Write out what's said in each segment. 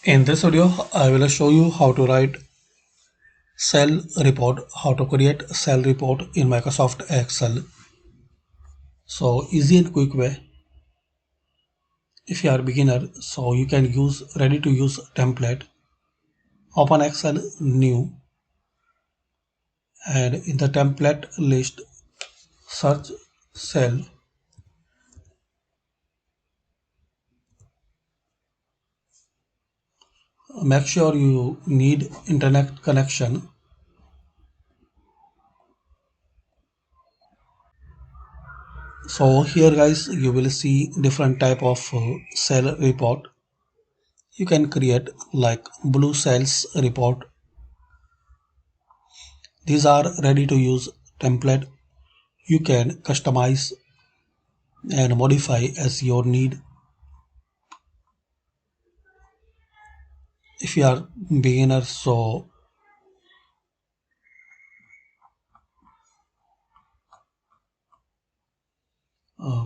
In this video, I will show you how to write cell report, how to create cell report in Microsoft Excel. So easy and quick way. If you are beginner, so you can use ready to use template. Open Excel new and in the template list search cell. Make sure you need internet connection. So here guys you will see different type of cell report. You can create like blue cells report. These are ready to use template. You can customize and modify as your need. If you are beginner, so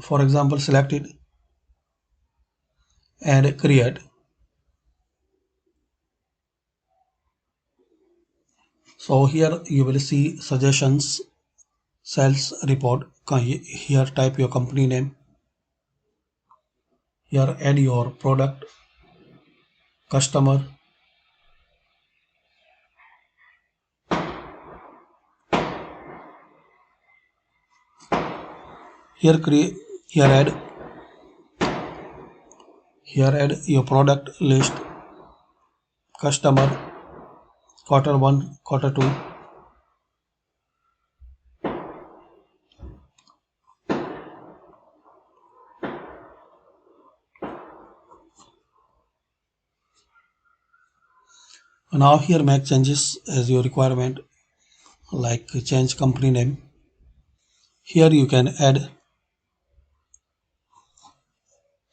for example select it and create. So here you will see suggestions, sales report. Here type your company name. Here add your product, customer. Here create. Here add. Here add your product list, customer, quarter one, quarter two. Now here make changes as your requirement, like change company name. Here you can add.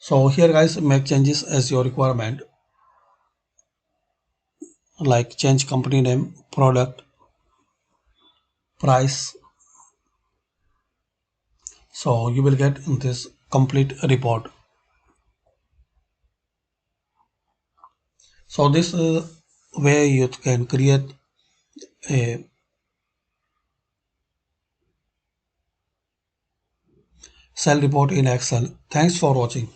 So here guys make changes as your requirement, like change company name, product, price. So you will get this complete report. So this way you can create a cell report in Excel. Thanks for watching.